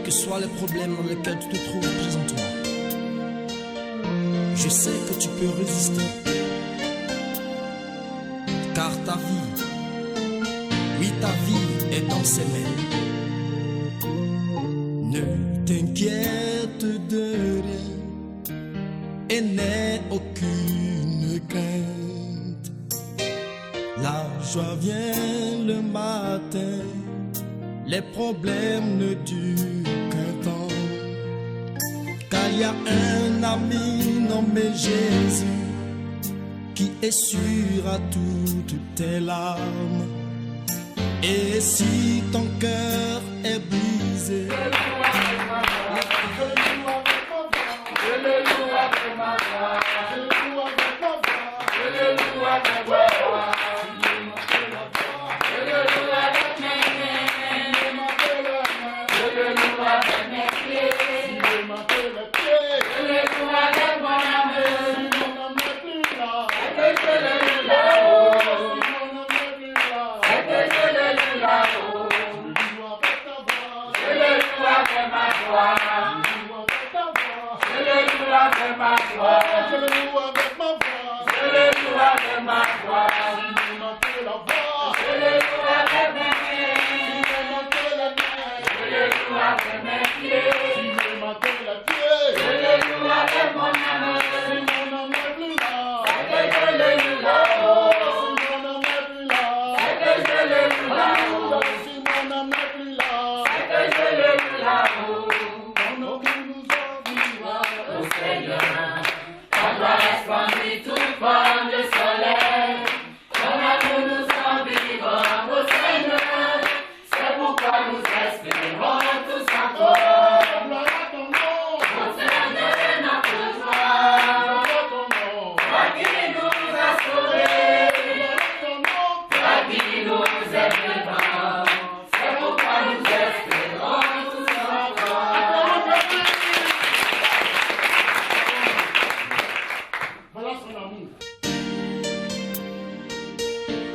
Quels que soient les problèmes dans lesquels tu te trouves présentement, je sais que tu peux résister. Car ta vie, oui ta vie est dans ses mains. Ne t'inquiète de rien et n'aie aucune crainte. La joie vient le matin, les problèmes ne durent qu'un temps. Car il y a un ami nommé Jésus qui essuiera toutes tes larmes. Et si ton cœur est brisé,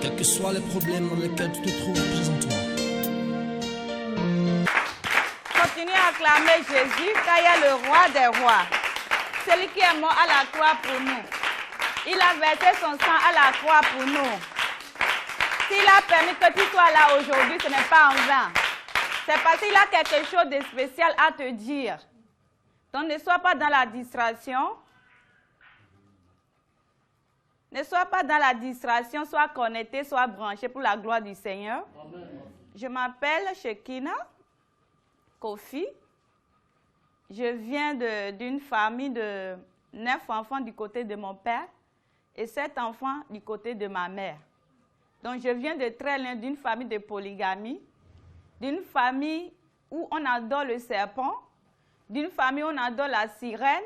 quels que soient les problèmes dans lesquels tu te trouves présentement. Continuez à acclamer Jésus, car il y a le roi des rois, celui qui est mort à la croix pour nous. Il a versé son sang à la croix pour nous. S'il a permis que tu sois là aujourd'hui, ce n'est pas en vain. C'est parce qu'il a quelque chose de spécial à te dire. Donc ne sois pas dans la distraction. Ne sois pas dans la distraction, sois connecté, sois branché pour la gloire du Seigneur. Amen. Je m'appelle Shekina Kofi. Je viens d'une famille de 9 enfants du côté de mon père et 7 enfants du côté de ma mère. Donc je viens de très loin d'une famille de polygamie, d'une famille où on adore le serpent, d'une famille où on adore la sirène,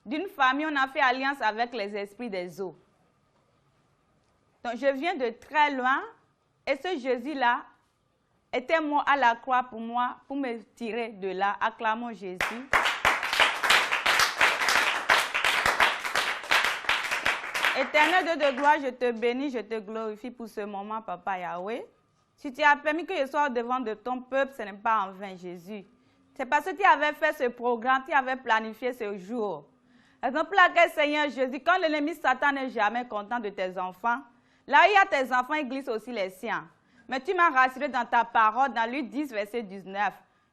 d'une famille où on a fait alliance avec les esprits des eaux. Donc, je viens de très loin et ce Jésus-là était mort à la croix pour moi, pour me tirer de là. Acclamons Jésus. Éternel Dieu de gloire, je te bénis, je te glorifie pour ce moment, Papa Yahweh. Si tu as permis que je sois devant de ton peuple, ce n'est pas en vain, Jésus. C'est parce que tu avais fait ce programme, tu avais planifié ce jour. Exemple laquelle, Seigneur Jésus, quand l'ennemi Satan n'est jamais content de tes enfants, là où il y a tes enfants, il glisse aussi les siens. Mais tu m'as rassuré dans ta parole, dans Luc 10, verset 19.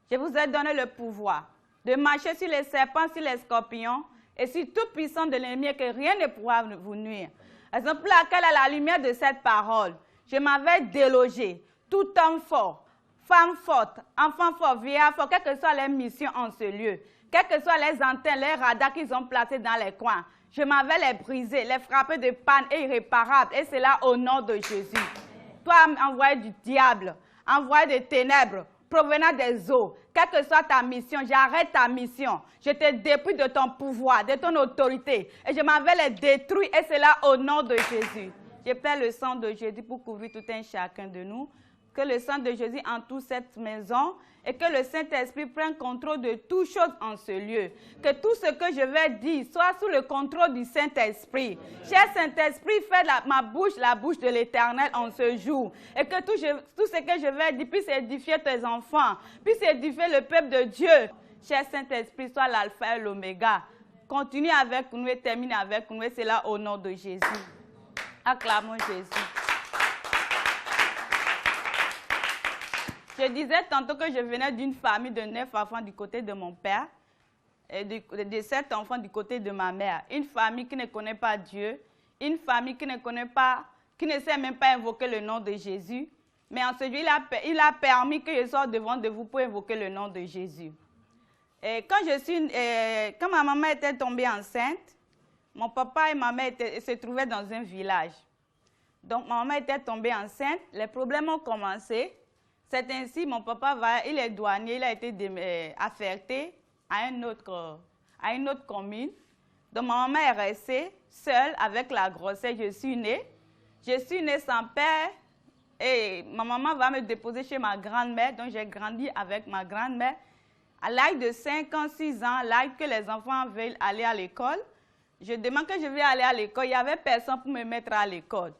Je vous ai donné le pouvoir de marcher sur les serpents, sur les scorpions et sur toute puissance de l'ennemi et que rien ne pourra vous nuire. Raison pour laquelle, à la lumière de cette parole, je m'avais délogé tout homme fort, femme forte, enfant fort, vieillard fort, quelles que soient les missions en ce lieu, quelles que soient les antennes, les radars qu'ils ont placés dans les coins. Je m'avais les briser, les frapper de panne et irréparable. Et c'est là au nom de Jésus. Toi, envoyé du diable, envoyé des ténèbres, provenant des eaux, quelle que soit ta mission, j'arrête ta mission. Je te dépouille de ton pouvoir, de ton autorité. Et je m'en vais les détruire. Et c'est là au nom de Jésus. Je paie le sang de Jésus pour couvrir tout un chacun de nous. que le sang de Jésus entoure cette maison et que le Saint-Esprit prenne contrôle de toutes choses en ce lieu. Que tout ce que je vais dire soit sous le contrôle du Saint-Esprit. Cher Saint-Esprit, fais ma bouche la bouche de l'Éternel en ce jour. Et que tout ce que je vais dire puisse édifier tes enfants, puisse édifier le peuple de Dieu. Cher Saint-Esprit, sois l'alpha et l'oméga. Continue avec nous et termine avec nous. Et c'est là au nom de Jésus. Acclamons Jésus. Je disais tantôt que je venais d'une famille de 9 enfants du côté de mon père et de 7 enfants du côté de ma mère. Une famille qui ne connaît pas Dieu, une famille qui ne sait même pas invoquer le nom de Jésus. Mais en ce jour, il a permis que je sorte devant de vous pour invoquer le nom de Jésus. Et quand ma maman était tombée enceinte, mon papa et ma mère se trouvaient dans un village. Donc ma maman était tombée enceinte, les problèmes ont commencé. C'est ainsi, mon papa il est douanier, il a été affecté à une autre commune. Donc ma maman est restée seule avec la grossesse. Je suis née sans père et ma maman va me déposer chez ma grand-mère. Donc j'ai grandi avec ma grand-mère. À l'âge de 5 ans, 6 ans, l'âge que les enfants veulent aller à l'école, je demande que je vais aller à l'école. Il n'y avait personne pour me mettre à l'école.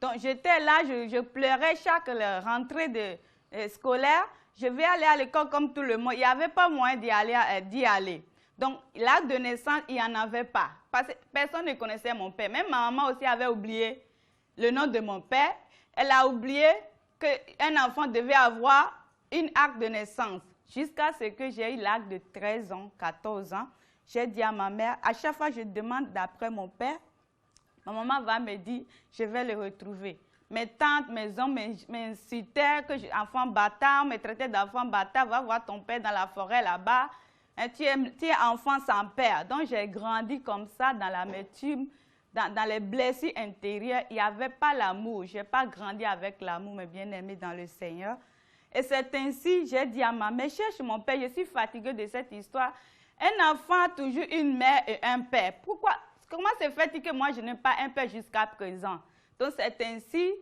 Donc j'étais là, je pleurais chaque rentrée scolaire. Je vais aller à l'école comme tout le monde. Il n'y avait pas moyen d'y aller. Donc l'acte de naissance, il n'y en avait pas. Parce que personne ne connaissait mon père. Même ma maman aussi avait oublié le nom de mon père. Elle a oublié qu'un enfant devait avoir une acte de naissance. Jusqu'à ce que j'ai eu l'acte de 13 ans, 14 ans, j'ai dit à ma mère, à chaque fois que je demande d'après mon père, ma maman va me dire, je vais le retrouver. Mes tantes, mes oncles m'incitaient, enfant bâtard, me traitaient d'enfant bâtard, va voir ton père dans la forêt là-bas, tu es enfant sans père. Donc j'ai grandi comme ça dans l'amertume, dans les blessures intérieures. Il n'y avait pas l'amour, je n'ai pas grandi avec l'amour, mes bien-aimés dans le Seigneur. Et c'est ainsi, j'ai dit à ma mère, cherche mon père, je suis fatiguée de cette histoire. Un enfant a toujours une mère et un père. Comment se fait-il que moi je n'ai pas un père jusqu'à présent? Donc c'est ainsi,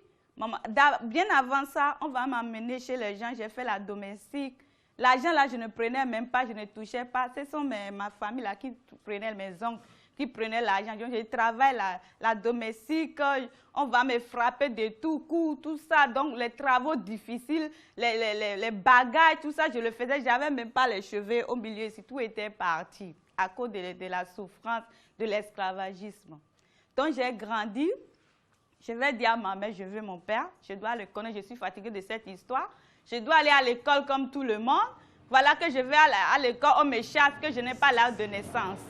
bien avant ça, on va m'amener chez les gens, j'ai fait la domestique. L'argent là, je ne prenais même pas, je ne touchais pas. Ce sont ma famille là qui prenait mes oncles, qui prenaient l'argent. Je travaille la domestique, on va me frapper de tout coup, tout ça. Donc les travaux difficiles, les bagages, tout ça, je le faisais. Je n'avais même pas les cheveux au milieu, si tout était parti à cause de la souffrance, de l'esclavagisme. Donc j'ai grandi. Je vais dire à ma mère, je veux mon père, je dois le connaître, je suis fatiguée de cette histoire. Je dois aller à l'école comme tout le monde. Voilà que je vais à l'école, on me chasse, que je n'ai pas l'âge de naissance.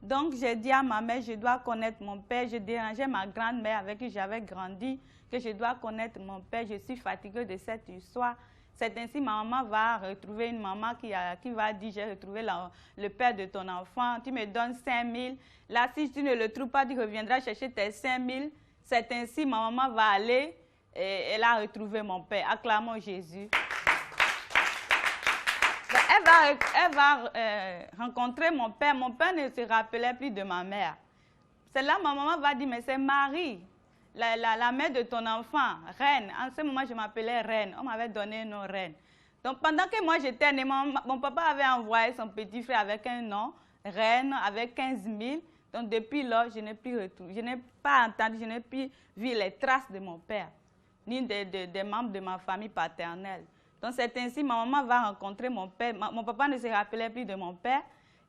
Donc j'ai dit à ma mère, je dois connaître mon père. Je dérangeais ma grand-mère avec qui j'avais grandi, que je dois connaître mon père. Je suis fatiguée de cette histoire. C'est ainsi ma maman va retrouver une maman qui va dire, j'ai retrouvé le père de ton enfant, tu me donnes 5 000. Là, si tu ne le trouves pas, tu reviendras chercher tes 5 000. C'est ainsi, ma maman va aller et elle a retrouvé mon père. Acclamons Jésus. Elle va rencontrer mon père. Mon père ne se rappelait plus de ma mère. C'est là ma maman va dire, mais c'est Marie, la mère de ton enfant, Reine. En ce moment, je m'appelais Reine. On m'avait donné un nom Reine. Donc, pendant que moi j'étais née, mon papa avait envoyé son petit frère avec un nom, Reine, avec 15 000. Donc, depuis là, je n'ai pas entendu, je n'ai plus vu les traces de mon père, ni des membres de ma famille paternelle. Donc, c'est ainsi, ma maman va rencontrer mon père. Mon papa ne se rappelait plus de mon père.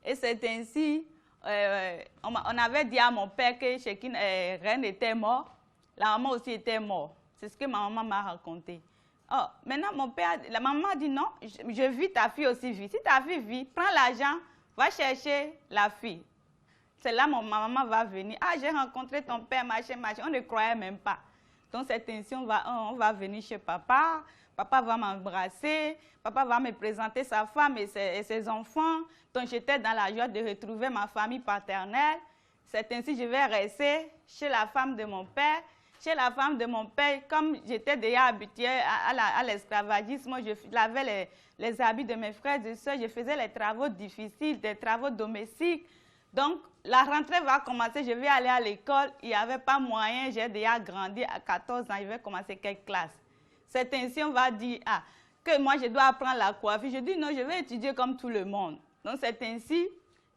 Et c'est ainsi, on avait dit à mon père que Shekin, Reine était mort. La maman aussi était morte. C'est ce que ma maman m'a raconté. Oh, maintenant, la maman a dit non, je vis, ta fille aussi vit. Si ta fille vit, prends l'argent, va chercher la fille. C'est là ma maman va venir. Ah, j'ai rencontré ton père, machin. On ne croyait même pas. Donc, c'est ainsi, on va venir chez papa. Papa va m'embrasser. Papa va me présenter sa femme et ses enfants. Donc, j'étais dans la joie de retrouver ma famille paternelle. C'est ainsi que je vais rester chez la femme de mon père. Chez la femme de mon père, comme j'étais déjà habituée à l'esclavagisme, je lavais les habits de mes frères et sœurs. Je faisais les travaux difficiles, des travaux domestiques. Donc, la rentrée va commencer, je vais aller à l'école, il n'y avait pas moyen, j'ai déjà grandi à 14 ans, je vais commencer quelques classes. C'est ainsi, on va dire, ah, que moi, je dois apprendre la coiffure. Je dis, non, je vais étudier comme tout le monde. Donc, c'est ainsi,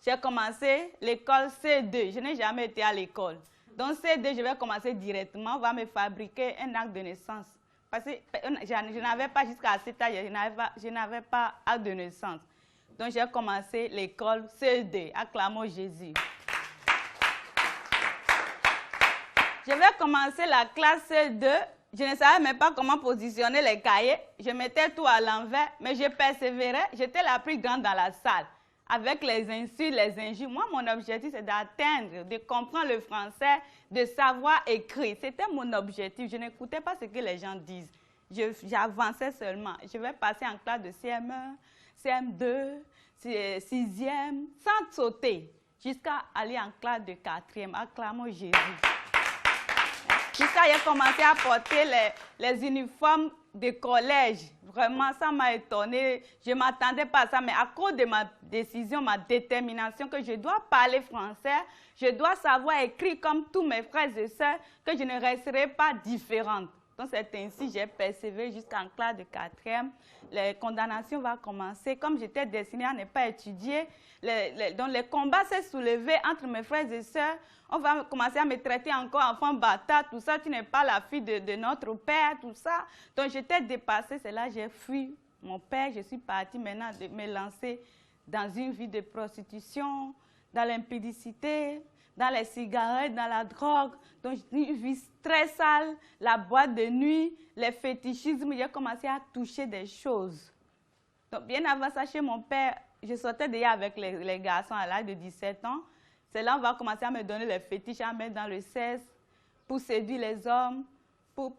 j'ai commencé l'école C2. Je n'ai jamais été à l'école. Donc, C2, je vais commencer directement. On va me fabriquer un acte de naissance. Parce que je n'avais pas jusqu'à cet âge, je n'avais pas acte de naissance. Donc, j'ai commencé l'école C2. Acclamons Jésus. Je vais commencer la classe C2. Je ne savais même pas comment positionner les cahiers. Je mettais tout à l'envers, mais je persévérais. J'étais la plus grande dans la salle. Avec les insultes, les injures. Moi, mon objectif, c'est d'atteindre, de comprendre le français, de savoir écrire. C'était mon objectif. Je n'écoutais pas ce que les gens disent. J'avançais seulement. Je vais passer en classe de CM1, CM2, 6e, sans sauter, jusqu'à aller en classe de 4e. Acclamons Jésus. Jusqu'à j'ai commencé à porter les uniformes de collège. Vraiment, ça m'a étonnée. Je ne m'attendais pas à ça, mais à cause de ma décision, ma détermination, que je dois parler français, je dois savoir écrire comme tous mes frères et sœurs, que je ne resterai pas différente. Donc, c'est ainsi que j'ai persévéré jusqu'en classe de 4e. Les condamnations vont commencer. Comme j'étais destinée à ne pas étudier, donc les combats s'est soulevé entre mes frères et sœurs. On va commencer à me traiter encore enfant bâtard, tout ça. Tu n'es pas la fille de notre père, tout ça. Donc, j'étais dépassée. C'est là que j'ai fui mon père. Je suis partie maintenant de me lancer dans une vie de prostitution, dans l'impudicité, dans les cigarettes, dans la drogue. Donc, une vie très sale, la boîte de nuit, les fétichismes. J'ai commencé à toucher des choses. Donc, bien avant ça, chez mon père, je sortais déjà avec les garçons à l'âge de 17 ans. C'est là qu'on va commencer à me donner les fétiches, à mettre dans le cesse, pour séduire les hommes, pour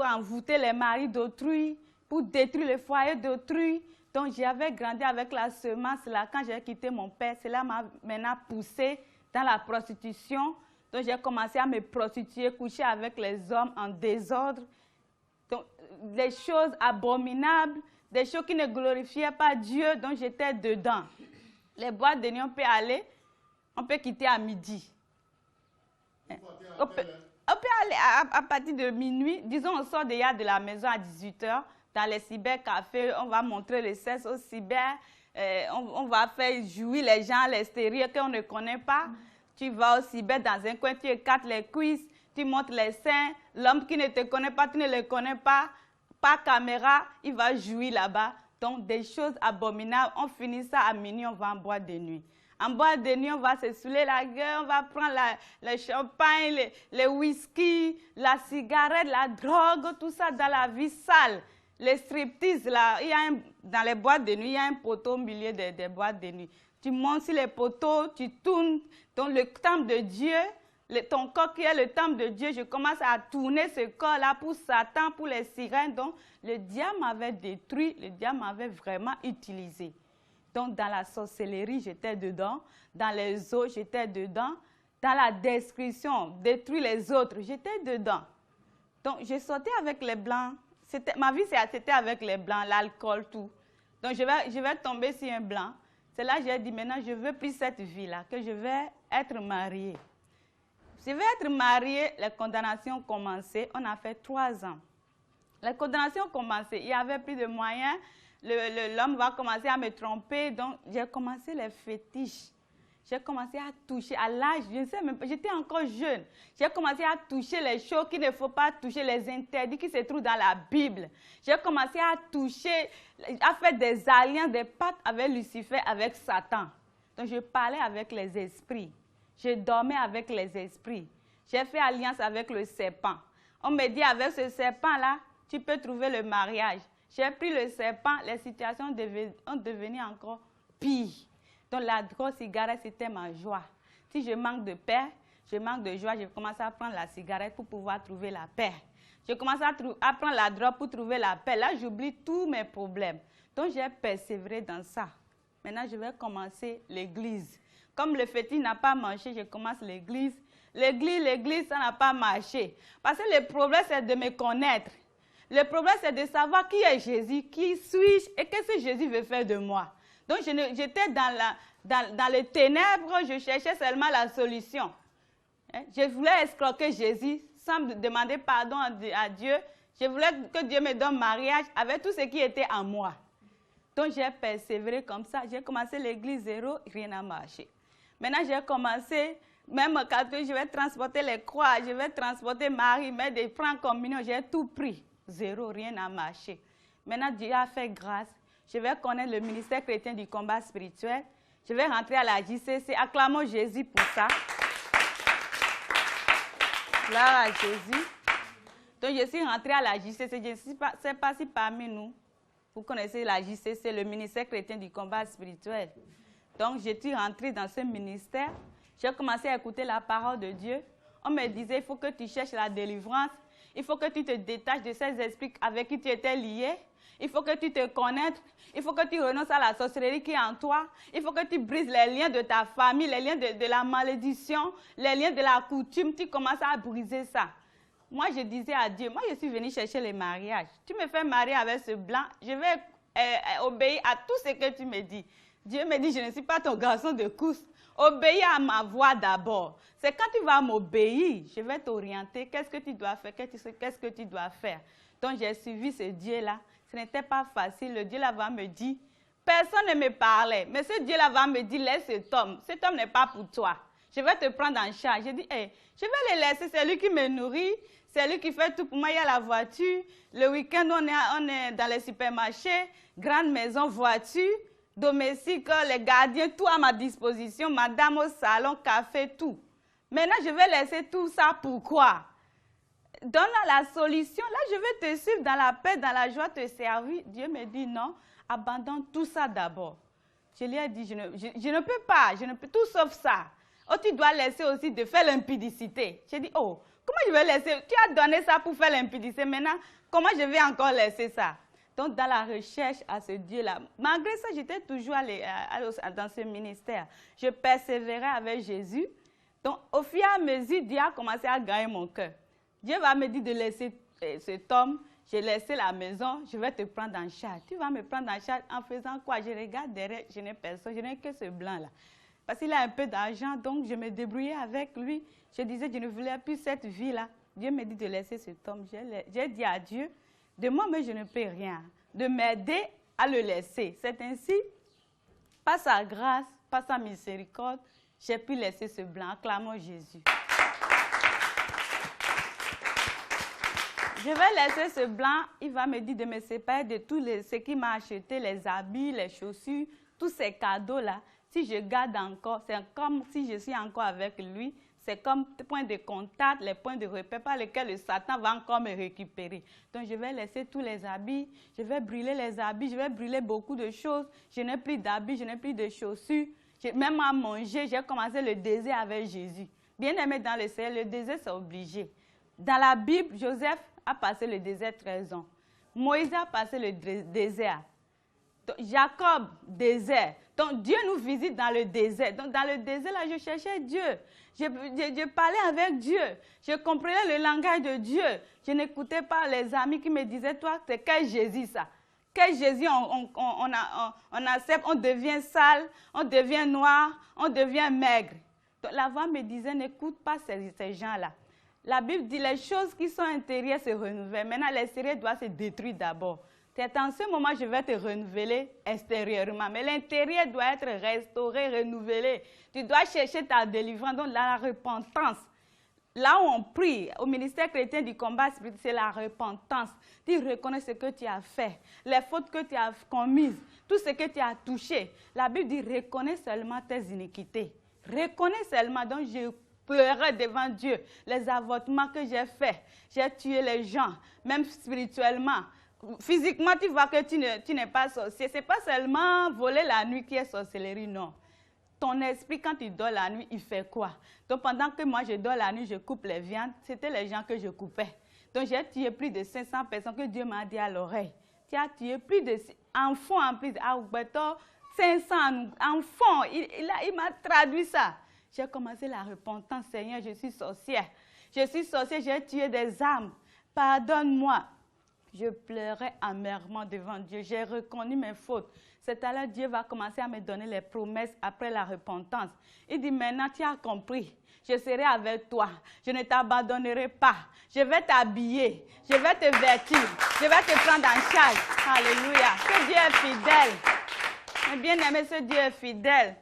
envoûter les maris d'autrui, pour détruire le foyer d'autrui. Donc, j'avais grandi avec la semence là. Quand j'ai quitté mon père, cela m'a maintenant poussé dans la prostitution. Donc, j'ai commencé à me prostituer, coucher avec les hommes en désordre. Donc, des choses abominables, des choses qui ne glorifiaient pas Dieu, donc j'étais dedans. Les boîtes de nuit, on peut aller, on peut quitter à midi. On peut aller à partir de minuit. Disons, on sort déjà de la maison à 18h. Dans les cybercafés, on va montrer le sexe au cyber. On va faire jouir les gens à l'extérieur qu'on ne connaît pas. Tu vas au cyber dans un coin, tu écartes les cuisses, tu montres les seins. L'homme qui ne te connaît pas, tu ne le connais pas. Par caméra, il va jouir là-bas. Donc, des choses abominables. On finit ça à minuit, on va en boîte de nuit. En boîte de nuit, on va se saouler la gueule, on va prendre le champagne, le whisky, la cigarette, la drogue, tout ça dans la vie sale. Les striptease, là, dans les boîtes de nuit, il y a un poteau au milieu des boîtes de nuit. Tu montes sur les poteaux, tu tournes. Donc, le temple de Dieu, ton corps qui est le temple de Dieu, je commence à tourner ce corps-là pour Satan, pour les sirènes. Donc, le diable m'avait détruit, le diable m'avait vraiment utilisé. Donc, dans la sorcellerie, j'étais dedans. Dans les eaux, j'étais dedans. Dans la description, détruire les autres, j'étais dedans. Donc, je sortais avec les blancs. Ma vie, c'était avec les blancs, l'alcool, tout. Donc, je vais tomber sur un blanc. C'est là que j'ai dit, maintenant, je ne veux plus cette vie-là, que je vais être mariée. Je vais être mariée, les condamnations ont commencé. On a fait 3 ans. Les condamnations ont commencé. Il n'y avait plus de moyens. L'homme va commencer à me tromper. Donc, j'ai commencé les fétiches. J'ai commencé à toucher à l'âge, je ne sais même pas, j'étais encore jeune. J'ai commencé à toucher les choses qu'il ne faut pas toucher, les interdits qui se trouvent dans la Bible. J'ai commencé à toucher, à faire des alliances, des pactes avec Lucifer, avec Satan. Donc, je parlais avec les esprits. Je dormais avec les esprits. J'ai fait alliance avec le serpent. On me dit, avec ce serpent-là, tu peux trouver le mariage. J'ai pris le serpent, les situations ont devenu encore pires. Donc, la grosse cigarette, c'était ma joie. Si je manque de paix, je manque de joie, je commence à prendre la cigarette pour pouvoir trouver la paix. Je commence à prendre la drogue pour trouver la paix. Là, j'oublie tous mes problèmes. Donc, j'ai persévéré dans ça. Maintenant, je vais commencer l'église. Comme le fétiche n'a pas marché, je commence l'église. L'église, ça n'a pas marché. Parce que le problème, c'est de me connaître. Le problème, c'est de savoir qui est Jésus, qui suis-je et qu'est-ce que Jésus veut faire de moi. Donc, j'étais dans les ténèbres, je cherchais seulement la solution. Je voulais escroquer Jésus sans demander pardon à Dieu. Je voulais que Dieu me donne mariage avec tout ce qui était en moi. Donc, j'ai persévéré comme ça. J'ai commencé l'église zéro, rien n'a marché. Maintenant, j'ai commencé, même quand je vais transporter les croix, je vais transporter Marie, mettre des francs communion, j'ai tout pris. Zéro, rien n'a marché. Maintenant, Dieu a fait grâce. Je vais connaître le ministère chrétien du combat spirituel. Je vais rentrer à la JCC. Acclamons Jésus pour ça. Gloire à Jésus. Donc, je suis rentrée à la JCC. Je ne sais pas si parmi nous, vous connaissez la JCC, le ministère chrétien du combat spirituel. Donc, je suis rentrée dans ce ministère. J'ai commencé à écouter la parole de Dieu. On me disait, il faut que tu cherches la délivrance. Il faut que tu te détaches de ces esprits avec qui tu étais lié. Il faut que tu te connaisses. Il faut que tu renonces à la sorcellerie qui est en toi. Il faut que tu brises les liens de ta famille, les liens de la malédiction, les liens de la coutume. Tu commences à briser ça. Moi, je disais à Dieu, moi, je suis venue chercher les mariages. Tu me fais marier avec ce blanc, je vais obéir à tout ce que tu me dis. Dieu me dit, je ne suis pas ton garçon de course. Obéis à ma voix d'abord. C'est quand tu vas m'obéir, je vais t'orienter. Qu'est-ce que tu dois faire? Qu'est-ce que tu dois faire? Donc, j'ai suivi ce Dieu-là. Ce n'était pas facile. Le Dieu-là va me dire, personne ne me parlait. Mais ce Dieu-là va me dire, laisse cet homme. Cet homme n'est pas pour toi. Je vais te prendre en charge. J'ai dit, hey, je vais le laisser. C'est lui qui me nourrit. C'est lui qui fait tout pour moi. Il y a la voiture. Le week-end, on est dans les supermarchés. Grande maison, voiture. Domestique, les gardiens, tout à ma disposition. Madame au salon, café, tout. Maintenant, je vais laisser tout ça. Pourquoi? Donne-la la solution. Là, je vais te suivre dans la paix, dans la joie, te servir. Dieu me dit non, abandonne tout ça d'abord. Je lui ai dit, je ne peux pas, tout sauf ça. Oh, tu dois laisser aussi de faire l'impudicité. J'ai dit, oh, comment je vais laisser? Tu as donné ça pour faire l'impudicité. Maintenant, comment je vais encore laisser ça? Donc, dans la recherche à ce Dieu-là, malgré ça, j'étais toujours dans ce ministère. Je persévérais avec Jésus. Donc, au fur et à mesure, Dieu a commencé à gagner mon cœur. Dieu va me dire de laisser cet homme. J'ai laissé la maison, je vais te prendre en charge. Tu vas me prendre en charge en faisant quoi? Je regarde derrière, je n'ai personne, je n'ai que ce blanc-là. Parce qu'il a un peu d'argent, donc je me débrouillais avec lui. Je disais, je ne voulais plus cette vie-là. Dieu me dit de laisser cet homme. J'ai dit à Dieu, de moi, mais je ne peux rien. De m'aider à le laisser. C'est ainsi, par sa grâce, par sa miséricorde, j'ai pu laisser ce blanc. Acclamons Jésus. Je vais laisser ce blanc, il va me dire de me séparer de tout ce qu'il m'a acheté, les habits, les chaussures, tous ces cadeaux-là. Si je garde encore, c'est comme si je suis encore avec lui, c'est comme point de contact, les points de repère par lesquels le Satan va encore me récupérer. Donc je vais laisser tous les habits, je vais brûler les habits, je vais brûler beaucoup de choses. Je n'ai plus d'habits, je n'ai plus de chaussures. Même à manger, j'ai commencé le désert avec Jésus. Bien aimé dans le ciel, le désert c'est obligé. Dans la Bible, Joseph a passé le désert 13 ans. Moïse a passé le désert. Donc, Jacob, désert. Donc, Dieu nous visite dans le désert. Donc, dans le désert, là, je cherchais Dieu. Je parlais avec Dieu. Je comprenais le langage de Dieu. Je n'écoutais pas les amis qui me disaient, toi, c'est quel Jésus, ça? Quel Jésus on accepte, on devient sale, on devient noir, on devient maigre. Donc, la voix me disait, n'écoute pas ces gens-là. La Bible dit les choses qui sont intérieures se renouvellent. Maintenant, l'extérieur doit se détruire d'abord. C'est en ce moment que je vais te renouveler extérieurement. Mais l'intérieur doit être restauré, renouvelé. Tu dois chercher ta délivrance, donc la repentance. Là où on prie, au ministère chrétien du combat spirituel, c'est la repentance. Tu reconnais ce que tu as fait, les fautes que tu as commises, tout ce que tu as touché. La Bible dit, reconnais seulement tes iniquités. Reconnais seulement, donc je pleurais devant Dieu les avortements que j'ai faits. J'ai tué les gens, même spirituellement. Physiquement, tu vois que tu n'es pas sorcier. Ce n'est pas seulement voler la nuit qui est sorcellerie, non. Ton esprit, quand il dort la nuit, il fait quoi? Donc, pendant que moi, je dors la nuit, je coupe les viandes, c'était les gens que je coupais. Donc, j'ai tué plus de 500 personnes que Dieu m'a dit à l'oreille. Tu as tué plus de enfants en plus. Ah, 500 enfants. Il m'a traduit ça. J'ai commencé la repentance. Seigneur, je suis sorcière. Je suis sorcière, j'ai tué des âmes. Pardonne-moi. Je pleurais amèrement devant Dieu. J'ai reconnu mes fautes. C'est alors Dieu va commencer à me donner les promesses après la repentance. Il dit, maintenant tu as compris. Je serai avec toi. Je ne t'abandonnerai pas. Je vais t'habiller. Je vais te vêtir. Je vais te prendre en charge. Alléluia. Que Dieu est fidèle. Mais bien aimé, ce Dieu est fidèle.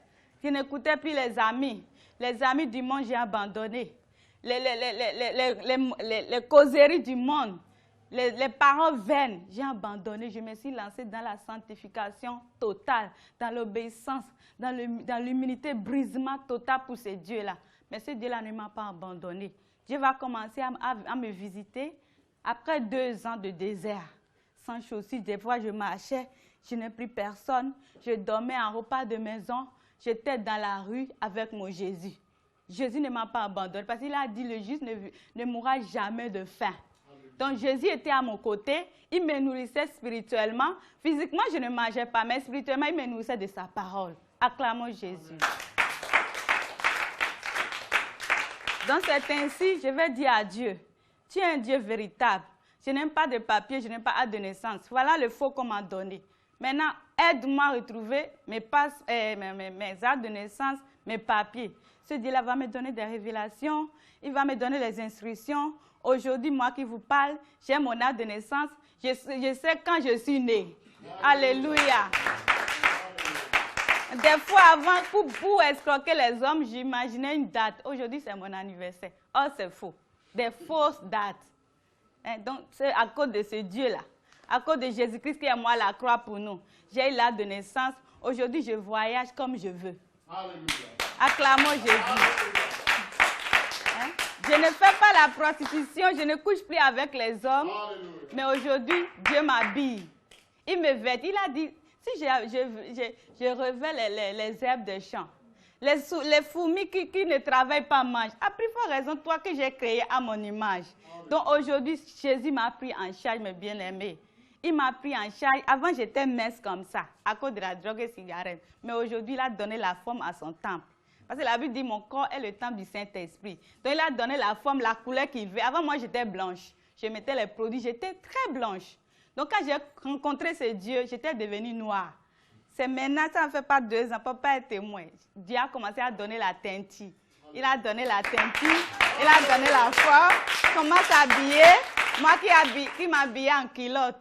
Je n'écoutais plus les amis. Les amis du monde, j'ai abandonné. Les causeries du monde. Les paroles vaines, j'ai abandonné. Je me suis lancée dans la sanctification totale, dans l'obéissance, dans l'humilité, brisement total pour ce Dieu-là. Mais ce Dieu-là ne m'a pas abandonné. Dieu va commencer à me visiter après 2 ans de désert. Sans chaussures, des fois je marchais, je n'ai plus personne. Je dormais en repas de maison. J'étais dans la rue avec mon Jésus. Jésus ne m'a pas abandonné parce qu'il a dit le juste ne mourra jamais de faim. Donc Jésus était à mon côté, il me nourrissait spirituellement. Physiquement, je ne mangeais pas, mais spirituellement, il me nourrissait de sa parole. Acclamons Jésus. Donc c'est ainsi, je vais dire à Dieu, tu es un Dieu véritable. Je n'aime pas de papier, je n'aime pas d'acte de naissance. Voilà le faux qu'on m'a donné. Maintenant, aide-moi à retrouver mes actes de naissance, mes papiers. Ce Dieu-là va me donner des révélations, il va me donner les instructions. Aujourd'hui, moi qui vous parle, j'ai mon acte de naissance, je sais quand je suis née. Alléluia. Des fois, avant, pour escroquer les hommes, j'imaginais une date. Aujourd'hui, c'est mon anniversaire. Oh, c'est faux. Des fausses dates. Donc, c'est à cause de ce Dieu-là. À cause de Jésus-Christ qui est moi à la croix pour nous. J'ai eu l'acte de naissance. Aujourd'hui, je voyage comme je veux. Alléluia. Acclamons Jésus. Je ne fais pas la prostitution, je ne couche plus avec les hommes. Alléluia. Mais aujourd'hui, Dieu m'habille. Il me vêt. Il a dit, si je revais les herbes des champs, les fourmis qui ne travaillent pas mangent. À plus forte raison, toi que j'ai créé à mon image. Alléluia. Donc aujourd'hui, Jésus m'a pris en charge, mes bien-aimés. Il m'a pris en charge. Avant, j'étais mince comme ça, à cause de la drogue et cigarette. Mais aujourd'hui, il a donné la forme à son temple. Parce que la Bible dit, mon corps est le temple du Saint-Esprit. Donc, il a donné la forme, la couleur qu'il veut. Avant, moi, j'étais blanche. Je mettais les produits, j'étais très blanche. Donc, quand j'ai rencontré ce Dieu, j'étais devenue noire. C'est maintenant, ça ne fait pas 2 ans, papa est témoin. Dieu a commencé à donner la teinture. Il a donné la teinture, il a donné la forme. Comment s'habiller? Moi qui m'habillais en culotte,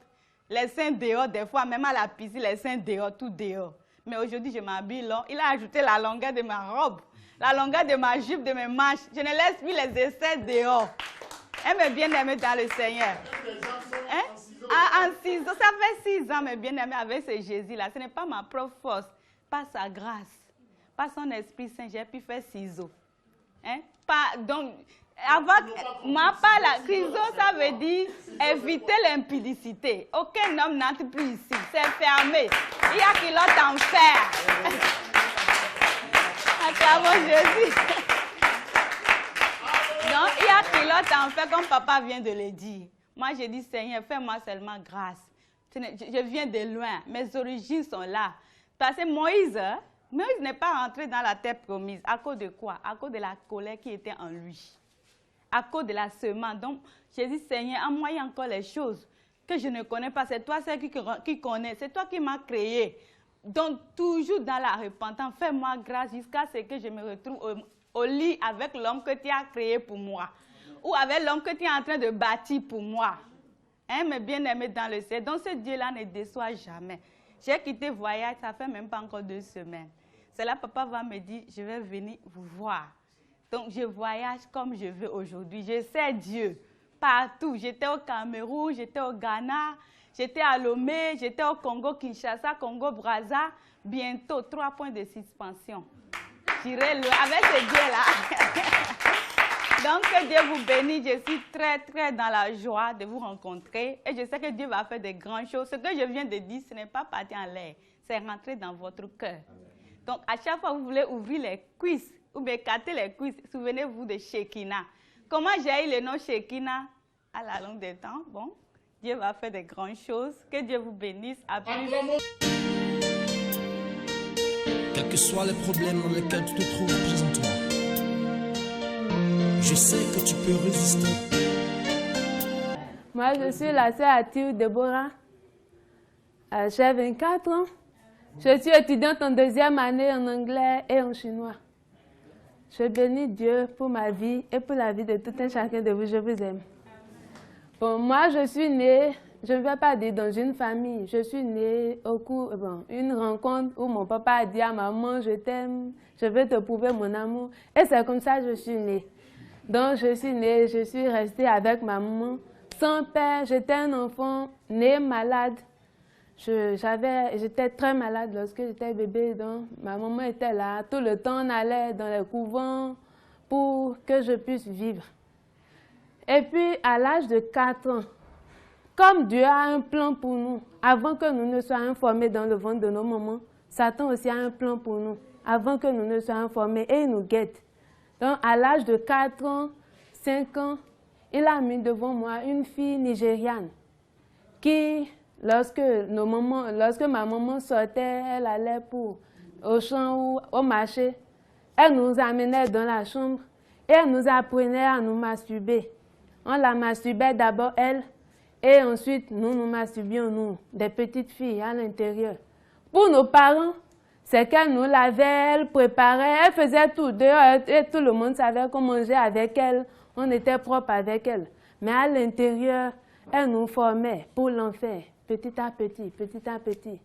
les seins dehors, des fois, même à la piscine, les seins dehors, tout dehors. Mais aujourd'hui, je m'habille long. Il a ajouté la longueur de ma robe, la longueur de ma jupe, de mes manches. Je ne laisse plus les essais dehors. Elle me bien-aimée dans le Seigneur. En 6 ans, ça fait 6 ans, mes bien-aimés, avec ce Jésus-là. Ce n'est pas ma propre force, pas sa grâce, pas son Esprit Saint. J'ai pu faire ciseaux. Donc, moi, pas la ciseaux, ça veut dire éviter l'impudicité. Aucun homme n'entre plus ici. C'est fermé. Il y a qui l'autre en fer. Acclamons Jésus. Donc, il y a qui l'autre en fer, comme papa vient de le dire. Moi, je dis, Seigneur, fais-moi seulement grâce. Je viens de loin. Mes origines sont là. Parce que Moïse n'est pas rentré dans la terre promise. À cause de quoi? À cause de la colère qui était en lui. À cause de la semence. Donc, j'ai dit, Seigneur, envoie encore les choses que je ne connais pas. C'est toi celle qui connais. C'est toi qui m'as créé. Donc, toujours dans la repentance, fais-moi grâce jusqu'à ce que je me retrouve au lit avec l'homme que tu as créé pour moi. Ou avec l'homme que tu es en train de bâtir pour moi. Mais bien aimé dans le ciel. Donc, ce Dieu-là ne déçoit jamais. J'ai quitté le voyage, ça fait même pas encore 2 semaines. C'est là, papa va me dire, je vais venir vous voir. Donc, je voyage comme je veux aujourd'hui. Je sais Dieu partout. J'étais au Cameroun, j'étais au Ghana, j'étais à Lomé, j'étais au Congo, Kinshasa, Congo, Brazza. Bientôt, 3 points de suspension. J'irai loin avec ce Dieu-là. Donc, que Dieu vous bénisse. Je suis très, très dans la joie de vous rencontrer. Et je sais que Dieu va faire de grandes choses. Ce que je viens de dire, ce n'est pas parti en l'air. C'est rentré dans votre cœur. Donc, à chaque fois que vous voulez ouvrir les cuisses, ou bien écarter les cuisses, souvenez-vous de Shekinah. Comment j'ai eu le nom Shekinah à la longue des temps? Bon, Dieu va faire de grandes choses. Que Dieu vous bénisse. À plus. Quels que soient les problèmes dans lesquels tu te trouves, présente-toi. Je sais que tu peux résister. Moi, je suis la sœur Atiu Deborah. J'ai 24 ans. Je suis étudiante en deuxième année en anglais et en chinois. Je bénis Dieu pour ma vie et pour la vie de tout un chacun de vous. Je vous aime. Bon, moi, je suis née, je ne vais pas dire dans une famille, je suis née au cours, une rencontre où mon papa a dit à maman, je t'aime, je veux te prouver mon amour. Et c'est comme ça que je suis née. Donc, je suis née, je suis restée avec ma maman. Sans père, j'étais un enfant né malade. J'étais très malade lorsque j'étais bébé, donc ma maman était là. Tout le temps, on allait dans les couvents pour que je puisse vivre. Et puis, à l'âge de 4 ans, comme Dieu a un plan pour nous, avant que nous ne soyons formés dans le ventre de nos mamans, Satan aussi a un plan pour nous, avant que nous ne soyons formés, et il nous guette. Donc, à l'âge de 4 ans, 5 ans, il a mis devant moi une fille nigériane qui, lorsque ma maman sortait, elle allait au champ ou au marché, elle nous amenait dans la chambre et elle nous apprenait à nous masturber. On la masturbait d'abord elle et ensuite nous nous masturbions nous, des petites filles à l'intérieur. Pour nos parents, c'est qu'elle nous lavait, elle préparait, elle faisait tout dehors et tout le monde savait qu'on mangeait avec elle, on était propre avec elle. Mais à l'intérieur, elle nous formait pour l'enfer, petit à petit, petit à petit.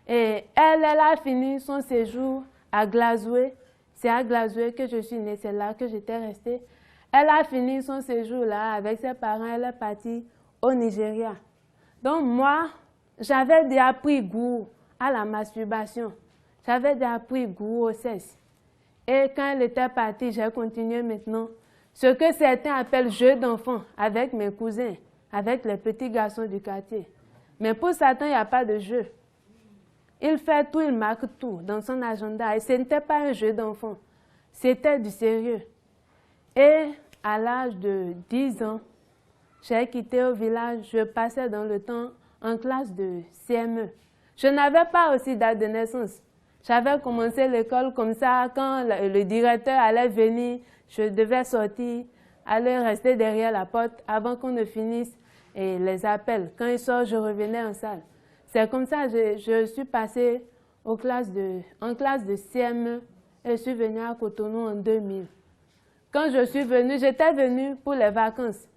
Et elle a fini son séjour à Glasgow. C'est à Glasgow que je suis née, c'est là que j'étais restée. Elle a fini son séjour là avec ses parents, elle est partie au Nigeria. Donc moi, j'avais déjà pris goût à la masturbation. J'avais déjà pris goût au sexe. Et quand elle était partie, j'ai continué maintenant. Ce que certains appellent jeu d'enfant avec mes cousins, avec les petits garçons du quartier. Mais pour Satan, il n'y a pas de jeu. Il fait tout, il marque tout dans son agenda. Et ce n'était pas un jeu d'enfant, c'était du sérieux. Et à l'âge de 10 ans, j'ai quitté au village, je passais dans le temps en classe de CME. Je n'avais pas aussi date de naissance. J'avais commencé l'école comme ça, quand le directeur allait venir, je devais sortir, aller rester derrière la porte avant qu'on ne finisse les appels. Quand il sort, je revenais en salle. C'est comme ça que je suis passée en classe de CME et je suis venue à Cotonou en 2000. Quand je suis venue, j'étais venue pour les vacances.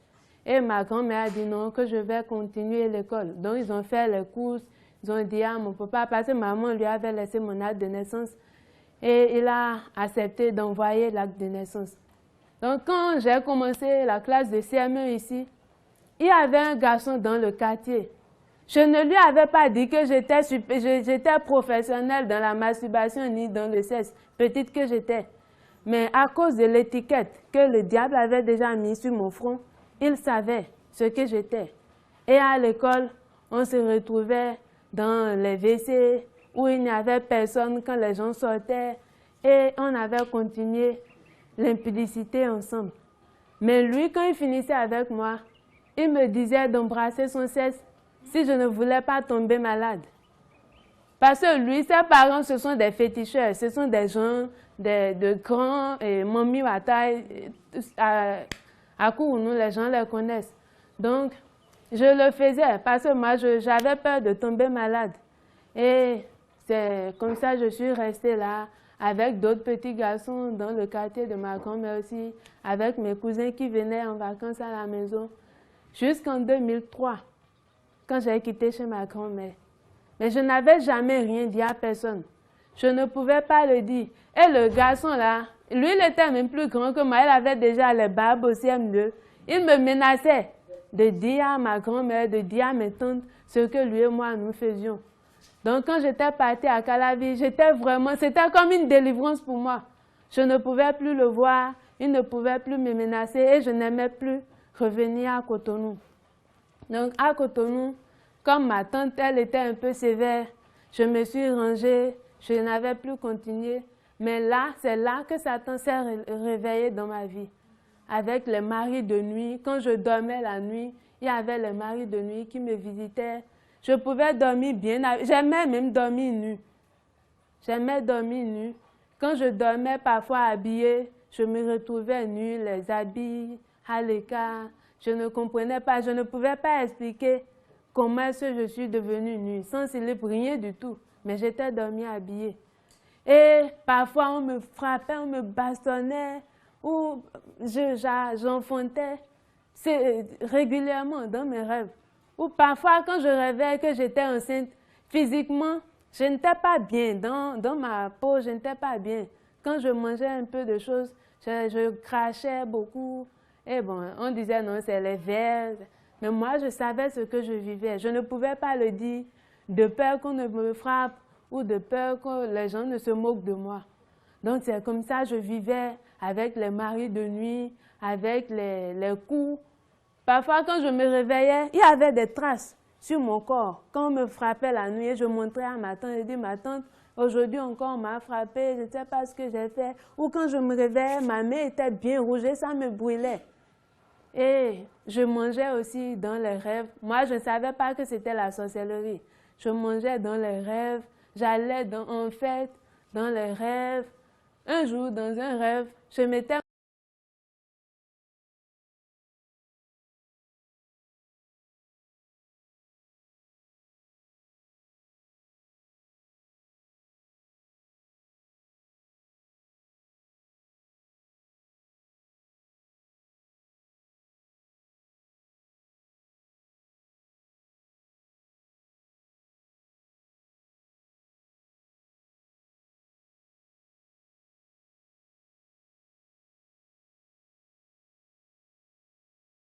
Et ma grand-mère a dit non, que je vais continuer l'école. Donc ils ont fait les courses, ils ont dit à mon papa, parce que maman lui avait laissé mon acte de naissance. Et il a accepté d'envoyer l'acte de naissance. Donc quand j'ai commencé la classe de CME ici, il y avait un garçon dans le quartier. Je ne lui avais pas dit que j'étais professionnelle dans la masturbation ni dans le sexe, petite que j'étais. Mais à cause de l'étiquette que le diable avait déjà mis sur mon front, il savait ce que j'étais. Et à l'école, on se retrouvait dans les WC où il n'y avait personne quand les gens sortaient et on avait continué l'impudicité ensemble. Mais lui, quand il finissait avec moi, il me disait d'embrasser son sexe si je ne voulais pas tomber malade. Parce que lui, ses parents, ce sont des féticheurs, ce sont des gens de grands mamies à taille, à Kourounou, les gens les connaissent. Donc, je le faisais parce que moi, j'avais peur de tomber malade. Et c'est comme ça que je suis restée là, avec d'autres petits garçons dans le quartier de ma grand-mère aussi, avec mes cousins qui venaient en vacances à la maison, jusqu'en 2003, quand j'ai quitté chez ma grand-mère. Mais je n'avais jamais rien dit à personne. Je ne pouvais pas le dire. Et le garçon là, lui, il était même plus grand que moi. Il avait déjà les barbes au CM2. Il me menaçait de dire à ma grand-mère, de dire à mes tantes ce que lui et moi nous faisions. Donc quand j'étais partie à Calavi, c'était comme une délivrance pour moi. Je ne pouvais plus le voir, il ne pouvait plus me menacer et je n'aimais plus revenir à Cotonou. Donc à Cotonou, comme ma tante, elle était un peu sévère, je me suis rangée, je n'avais plus continué. Mais là, c'est là que Satan s'est réveillé dans ma vie. Avec les maris de nuit, quand je dormais la nuit, il y avait les maris de nuit qui me visitaient. Je pouvais dormir bien, j'aimais même dormir nue. J'aimais dormir nue. Quand je dormais parfois habillée, je me retrouvais nue, les habits à l'écart. Je ne comprenais pas, je ne pouvais pas expliquer comment est-ce que je suis devenue nue, sans slip, rien du tout. Mais j'étais dormie habillée. Et parfois, on me frappait, on me bastonnait, ou j'enfantais régulièrement dans mes rêves. Ou parfois, quand je rêvais que j'étais enceinte, physiquement, je n'étais pas bien, dans ma peau, je n'étais pas bien. Quand je mangeais un peu de choses, je crachais beaucoup. Et bon, on disait non, c'est les vers. Mais moi, je savais ce que je vivais. Je ne pouvais pas le dire de peur qu'on ne me frappe ou de peur que les gens ne se moquent de moi. Donc, c'est comme ça que je vivais avec les maris de nuit, avec les coups. Parfois, quand je me réveillais, il y avait des traces sur mon corps. Quand on me frappait la nuit, je montrais à ma tante, je dis, ma tante, aujourd'hui encore, on m'a frappé, je ne sais pas ce que j'ai fait. Ou quand je me réveillais, ma main était bien rouge et ça me brûlait. Et je mangeais aussi dans les rêves. Moi, je ne savais pas que c'était la sorcellerie. Je mangeais dans les rêves, j'allais en fête dans les rêves. Un jour, dans un rêve, je m'étais